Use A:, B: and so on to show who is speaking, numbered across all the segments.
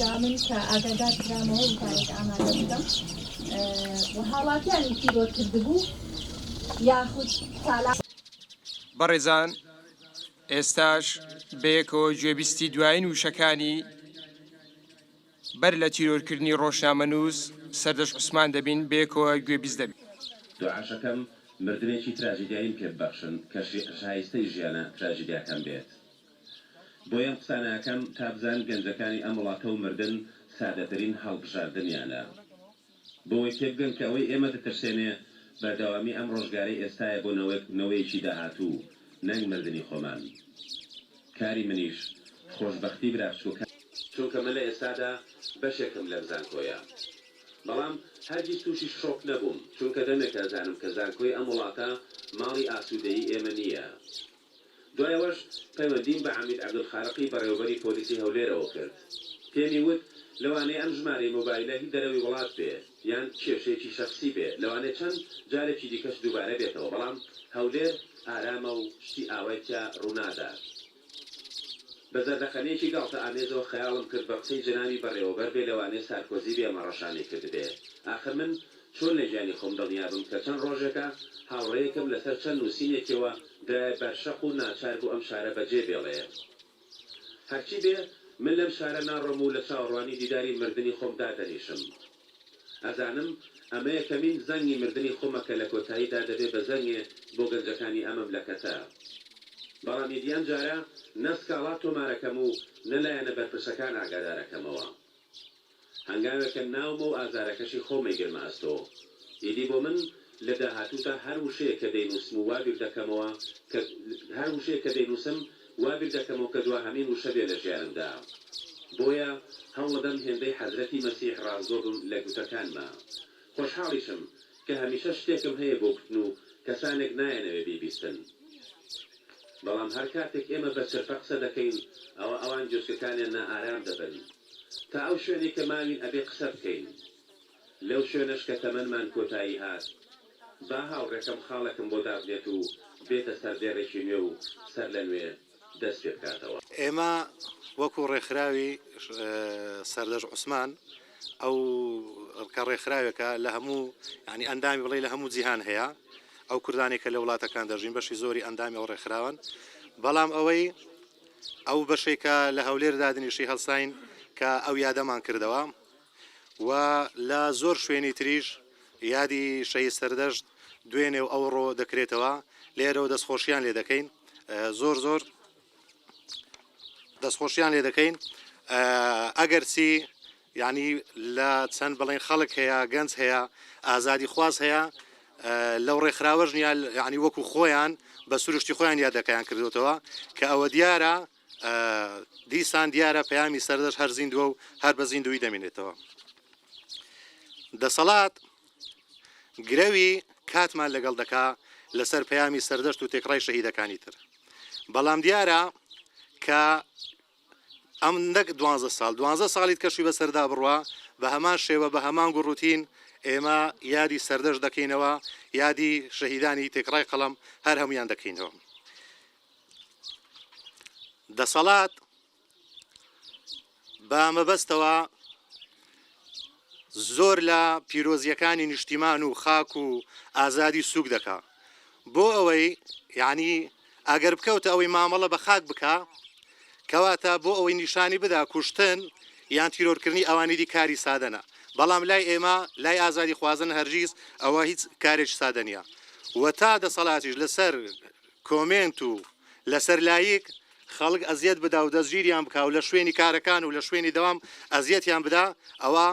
A: من كأجداد درامه وكارك أعمال بدم وحالاتي تيرو تدبو ياخد سالا
B: بەڕێزان ئێستاش بەیەکەوە گوێبیستی دوایین وشەکانی بەر لە تیرۆرکردنی ڕۆژنامەنووس سەردەش عوسمان دەبین بەیەکەوە گوێبیست دەبین.
C: دوعاشەکەم مردنێکی تراژیدیایم پێبەخشن کە شایستەی ژیانە تراژیدیاکەم بێت. بۆ یەم قسانەکەم تا بزان گەنجەکانی ئەم وڵاتە و مردن سادەترین هەڵبژاردنیانە. بۆی تێبگەن کە ئەوەی ئێمە دەترسێنێ بەردەوامی ئەم ڕۆژگاری ئێستایە بۆ نەوەیەکی داهاتوو نەنگ مردنی خۆمان. کاری منیش خۆشبەختی برابچووکە چونکە من لە ئێستادا بەشێکم لە بزانکۆیە. بەڵام هەرگیز تووشی شۆک نەبووم چونکە دەمێکە زانم کە زانکۆی ئەم وڵاتە ماڵی ئاسوودەیی ئێمە نییە. دوایەوەش پەیوەندیم بە عەمید عەبدولخالقی بەڕێوەبەری پۆلیسی هەولێرەوە کرد. پێمی وت لەوانەیە ئەم ژمارەی مۆبایلە هی دەرەوەی وڵات بێ یان کێشەیەکی شەخسی بێ لەوانەیە چەند جارێکی دیکەش دووبارە بێتەوە بەڵام هەولێر ئارامە و شتی ئاوایتیا ڕوونادات. بە زەردەخەنەیەکی گاڵتە ئامێزەوە خەیاڵم کرد بە قسەی جنابی بەڕێوەبەر بێ لەوانەیە سارکۆزی بێ ئەمەڕەشانی کرد بێ. ئاخر من چۆن لە ژیانی خۆم دڵنیابم کە چەند ڕۆژێکە هاوڕێیەکم لەسەر چەند نووسینێکەوە درای بەرشەق و ناچار بوو ئەم شارە بەجێ بێڵێ. هەرچی بێ من لەم شارە ناڕۆم و لە چاوەڕوانی دیداری مردنی خۆم دادەنیشم. ئەزانم ئەمە یەکەمین زەنگی مردنی خۆمە کە لە کۆتاییدا دەبێ بە زەنگێ بۆ گەنجەکانی ئەمەم لە کەتە. بەڵام یەکیان جارە نە سکاڵا تۆمارەکەم و نەلایەنە بەرپرسەکان ئاگادارەکەمەوە. هەنگاوێکە ناومە و ئازارەکەشی خۆمەی گرمە ئەستۆ. ئیدی بۆ من لە داهاتوودا هەر وشەیە کە دەینووسم و وابیر دەکەمەوە کە هەر وشەیە کە دەینووسم وابیر دەکەمەوە کە دوا هەمین وشە بێ لە ژیانمدا. بۆیە هەوڵەدەم هێندەی حەزرەتی مەسیح ڕازگۆ بم لە گوتەکانمە. خۆشحاڵیشم کە هەمیشە شتێکم هەیە بۆ کوتن و کەسانێک نایەنەوێ بیبیستن. بەڵام هەر کاتێک ئێمە بە چرفە قسە دەکەین ئەوان جوچکەکانیان نائارام دەبن. تا ئەو شوێنی کە ماوین ئەبێ قسە بکەین. لەو شوێنەش کە تەمەنمان کۆتایی هات با هاوڕێکەم خاڵێکم بۆ دابنێت و بێتە سەردێڕێکی نوێ و سەر لە نوێ دەست پێ بکاتەوە.
D: ئێمە وەکو ڕێکخراوی سەردەژ عوسمان ئەو کە ڕێکخراوێکە لە هەموو ینی ئەندامی بڵێ لە هەموو جیهان هەیە ئەو کوردانێکە لە وڵاتەکان دەژین بەشی زۆری ئەندامی ئەو ڕێکخراون. بەڵام ئەوەی ئەو بەشێکە لە هەولێر دادنیشی هەڵساین کە ئەو یادەمان کردەوە و لە زۆر شوێنی تریش یادی شەهید سەردەشت دوێنێ و ئەوڕۆ دەکرێتەوە. لێرەوە دەستخۆشیان لێ دەکەین زۆر دەستخۆشیان لێ دەکەین. ئەگەر چی ینی لە چەند بڵێن خەڵک هەیە گەنج هەیە ئازادی خواز هەیە لەو ڕێکخراوەژ ینی وەکو خۆیان بە سروشتی خۆیان یادەکەیان کردوتەوە کە ئەوە دیارە دیسان دیارە پەیامی سەردەشت هەر زیندووە و هەر بە زیندوی دەمێنێتەوە. دەسەڵات گرەوی کاتمان لەگەڵ دەکا لەسەر پەیامی سەردەشت و تێکڕای شەهیدەکانی تر. بەڵام دیارە کە ئەم نەک 12 ساڵیت کەشی بەسەردا بڕوە بە هەمان شێوە بە هەمان گوڕوتین ئێمە یادی سەردەشت دەکەینەوە یادی شەهیدانی تێکڕای قەڵەم هەر هەمویان دەکەینەوە. دەسەڵات بە مەبەستەوە زۆر لە پیرۆزیەکانی نیشتیمان و خاک و ئازادی سوک دەکا بۆ ئەوەی یعنی ئەگەر بکەوتە ئەوەی مامەڵە بە خاک بکە کەواتە بۆ ئەوەی نیشانی بدا کوشتن یان تیرۆرکردنی ئەوانی دی کاری سادەنە. بەڵام لای ئێمە لای ئازادی خوازن هەرگیز ئەوە هیچ کارێک سادە نییە و تا دەسەڵاتیش لەسەر کۆمنت و لەسەر لایک خەڵک ئەزیەت بدا و دەستگیریان بکە و لە شوێنی کارەکان و لە شوێنی دەوام ئەزیەتیان بدا ئەوە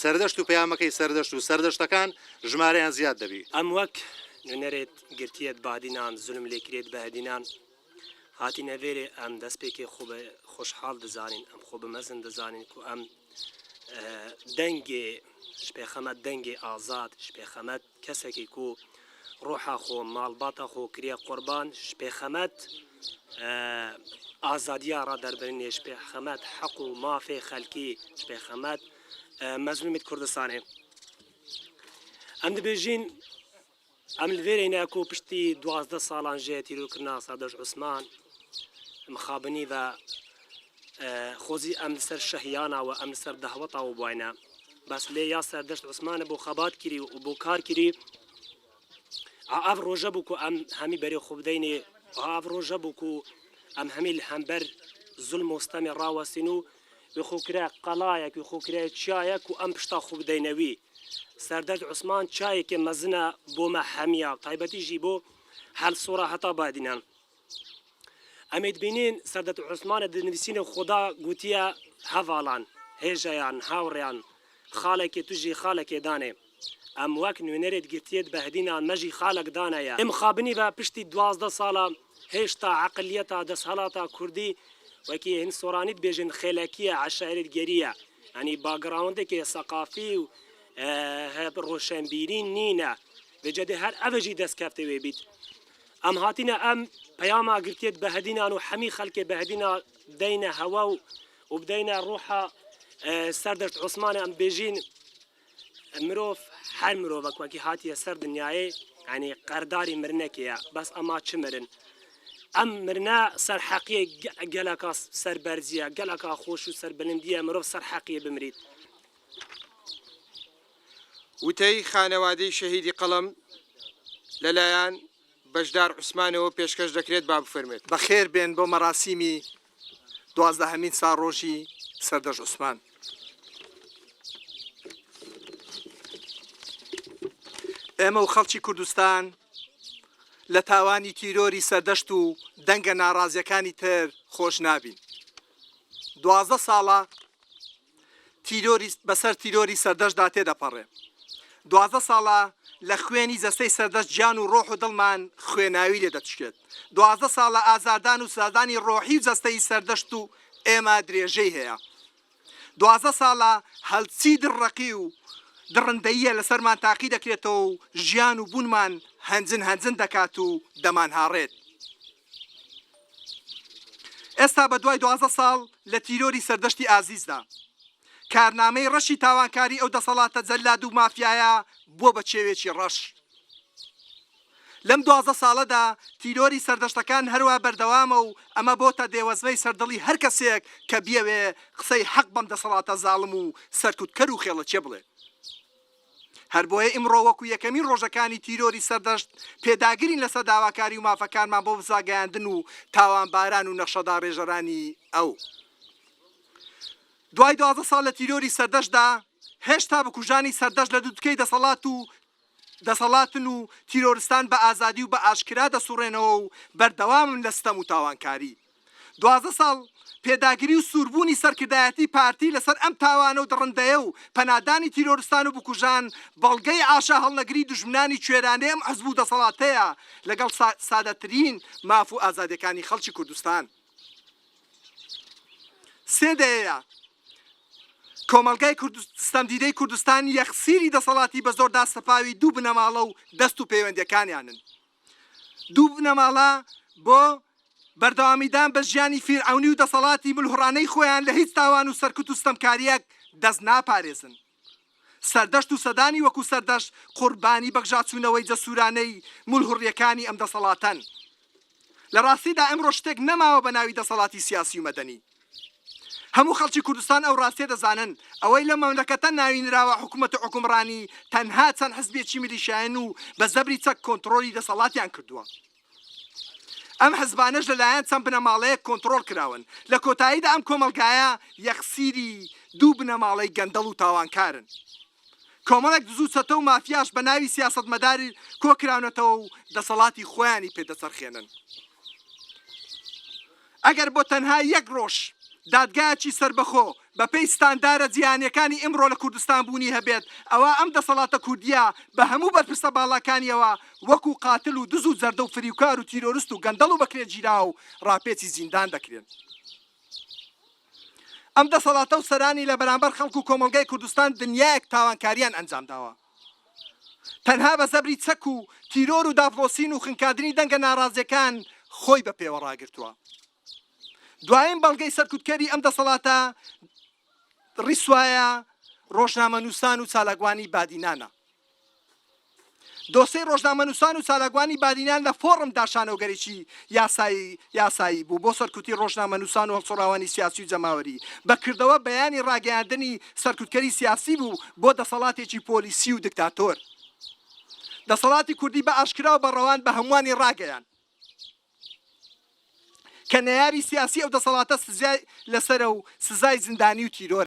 D: سەردەشت و پەیامەکەی سەردەشت و سەردەشتەکان ژمارەیان زیاد دەبی.
E: ئەم وەک نوێنەرێت گرتیەت بادینان زولم لێکرێت بەهدینان هاتی نەوێرێ ئەم دەست پێکی خۆشحاڵ دەزانین ئەم خۆ بمەزن دەزانین و ئەم دەنگێ شپێخەمەت دەنگێ ئازاد شپێخەمەت کەسێکی کو ڕۆحا خۆ ماڵباتە خۆ کرێ قوربان شپێخەمەت ئازادیا ڕادەربرنێ شپێخەمەت حەق و مافێ خەلکی شپێخەمەت مەزلومیت کوردستانێ ئەم دەبێژین ئەم لێرەینەکۆ پشتی 12 ساڵان ژێ تیرۆکردنا سەردەژ عوسمان مخابنی و خۆزی ئەم سەر شەهیانەوە ئەم سەر دەهوەتەوە بووینە بەس لێ یا سەردەشت عوسمانە بۆ خەبات کردی و بۆ کار کردی ئاف ڕۆژە بوو و ئەم هەمی بەرێ خۆ بدەینێ ئاف ڕۆژە بوو و ئەم هەمی هەمبەر زول مۆستەمی ڕاوەستین و بخۆکرا قەڵایەک و خۆکرای چایەک و ئەم پشتا خۆ بدەینەوی سەردەشت عوسمان چایەکێ مەزنە بۆمە هەمیە تایبەتیژی بۆ هەل سۆڕە هەتا بادینان ئەمێت بینین سەردەشت عوسمانە دەنویسینە خۆدا گوتیە هەڤاڵان هێژەیان هاوڕیان خاڵێکی توژی خاڵێکێ دانێ ئەم وەک نوێنەرێت گرتیت بەهدینان مەژی خاڵک دانایە ئەم خابنی بە پشتی 12 ساڵە هێشتا عقلیەتە دەسهەڵاتە کوردی وەکی هین سۆرانیت بێژن خێلەکیە عشایرێت گەریە ئەنی باگراوندێکی سەقافی و ڕۆشنبیرین نینە بێجەدێ هەر ئەڤژی دەستکەفتەوێ بیت ئەم هاتینە ئەم پەیاما گرتێت بەهدینان و هەمی خەلکێ بەهدینە دەینە هەوە و بدەینە ڕوحە سەردەشت عوسمانە ئەم بێژین مرۆڤ هەر مرۆڤک وەکی هاتیە سەر دنیایە ینی قەرداری مرنەکەیە بەس ئەما چ مرن ئەم مرنە سەر حەقیە گەلەکە سەر بەرزیە گەلەکە خۆش و سەر بلندیە مرۆڤ سەر حەقیە بمریت
B: وتەی خانەوادەی شەهیدی قەڵەم لەلایەن بەشدار عوسمانەوە پێشکەش دەکرێت با بفەرمێت
F: بەخێر بێن بۆ مەراسیمی 12 سا ڕۆژی سەردەشت عوسمان ئێمە و خەڵکی کوردستان لە تاوانی تیرۆری سەردەشت و دەنگە ناڕازیەکانی تر خۆش نابین 12 ساڵە بەسەر تیرۆری سەردەشتدا تێدەپەڕێ 12 ساڵە لە خوێنی زەستەی سەردەشت گیان و ڕۆح و دڵمان خوێناوی لێ دەچکێت 12 ساڵە ئازاردان و سازانی ڕۆحی و زەستەی سەردەشت و ئێمە درێژەی هەیە 12 ساڵە هەڵچی دڕەقی و دڕندەیە لەسەرمان تاقی دەکرێتەوە و ژیان و بوونمان هەنجن دەکات و دەمان هاڕێت ئێستا بە دوای 12 ساڵ لە تیرۆری سەردەشتی ئازیزدا کارنامەی ڕەشی تاوانکاری ئەو دەسەڵاتە جەلاد و مافیایە بۆ بە چێوێکی ڕەش لەم 12 ساڵەدا تیرۆری سەردەشتەکان هەروە بەردەوامە و ئەمە بۆتە دێوەزمەی سەردڵی هەر کەسێک کە بیەوێ قسەی حەق بەم دەسەڵاتە زاڵم و سەرکوتکەر و خێڵەچێ بڵێ هەر بۆیە ئیمڕۆ وەکو یەکەمین ڕۆژەکانی تیرۆری سەردەشت پێداگرین لەسەر داواکاری و مافەکانمان بۆ بزاگەیاندن و تاوانباران و نەخشەدا ڕێژەرانی ئەو دوای 12 ساڵ لە تیرۆری سەردەشتدا هێشتا بکوژانی سەردەشت لە دووتکەی دەسەڵاتن و تیرۆرستان بە ئازادی و بە ئاشکرا دەسوڕێنەوە و بەردەوامن لە ستەم و تاوانکاری 12 ساڵ پێداگیری و سووربوونی سەرکردایەتی پارتی لەسەر ئەم تاوانە و دڕندەیە و پەنادانی تیرۆرستان و بکوژان بەڵگەی ئاشا هەڵنەگری دوژمنانی کوێرانەی ئەم حەزب و دەسەڵاتەیە لەگەڵ سادەترین ماف و ئازادیەکانی خەڵکی کوردستان سێدەیە کۆمەلگای ستەمدیدەی کوردستان یەخسیری دەسەڵاتی بە زۆر داستەپاوی دوو بنەماڵە و دەست و پەیوەندیەکانیانن دوو بنەماڵە بۆ بەردەوامیدان بە ژیانی فیرعەونی و دەسەڵاتی ملهوڕانەی خۆیان لە هیچ تاوان و سەرکوت و ستەمکاریەک دەست ناپارێزن سەردەشت و سەدانی وەکو سەردەشت قوربانی بەگژاچوونەوەی جەسوورانەی ملهوڕیەکانی ئەم دەسەڵاتەن لە ڕاستیدا ئەمڕۆ شتێک نەماوە بە ناوی دەسەڵاتی سیاسی و مەدەنی هەموو خەڵکی کوردستان ئەو ڕاستیە دەزانن ئەوەی لە مەملەکەتە ناوینراوە حکوومەت و حکومڕانی تەنها چەند حزبێکی میلیشایەن و بە زەبری چەک کۆنتڕۆلی دەسەڵاتیان کردووە ئەم حزبانەش لەلایەن چەند بنەماڵەیەک کۆنتڕۆل کراون لە کۆتاییدا ئەم کۆمەلگایە یەخسیری دوو بنەماڵەی گەندەڵ و تاوانکارن کۆمەڵێک دزوو چەتە و مافیاش بە ناوی سیاسەتمەداری کۆکراونەتەوە و دەسەڵاتی خۆیانی پێدەچەرخێنن ئەگەر بۆ تەنها یەک ڕۆژ دادگایەکی سربەخۆ بە پێی ستاندارە جیهانیەکانی ئمڕۆ لە کوردستان بوونی هەبێت ئەوە ئەم دەسەڵاتە کوردیە بە هەموو بەرپرسە باڵاکانیەوە وەکو قاتل و دز و زەردە و فریوکار و تیرۆریست و گەندەڵ و بەکرێ گیرا و ڕاپێچی زیندان دەکرێن ئەم دەسەڵاتە و سەرانی لە بەرامبەر خەڵک و کۆمەلگای کوردستان دنیایەک تاوانکاریان ئەنجام داوە تەنها بە زەبری چەک و تیرۆر و دافرۆسین و خنکاندنی دەنگە ناڕازیەکان خۆی بە پێوە ڕاگرتووە دوایین بەڵگەی سەرکوتکەری ئەم دەسەڵاتە ڕیسوایە ڕۆژنامەنووسان و چالاکوانی بادینانە دۆسەی ڕۆژنامەنووسان و چالاکوانی بادینان لە فۆڕم داشانەوەگەرێکی یاسایی بوو بۆ سەرکوتی ڕۆژنامەنووسان و هەڵسۆڕاوانی سیاسی و جەماوەری بەکردەوە بەیانی ڕاگەیاندنی سەرکوتکەری سیاسی بوو بۆ دەسەڵاتێکی پۆلیسی و دکتاتۆر دەسەڵاتی کوردی بە ئاشکرا و بەڕەوان بە هەمووانی ڕاگەیان کە نەیابی سیاسی ئەو دەسەڵاتە لەسەرە و سزای زیندانی و تیرۆر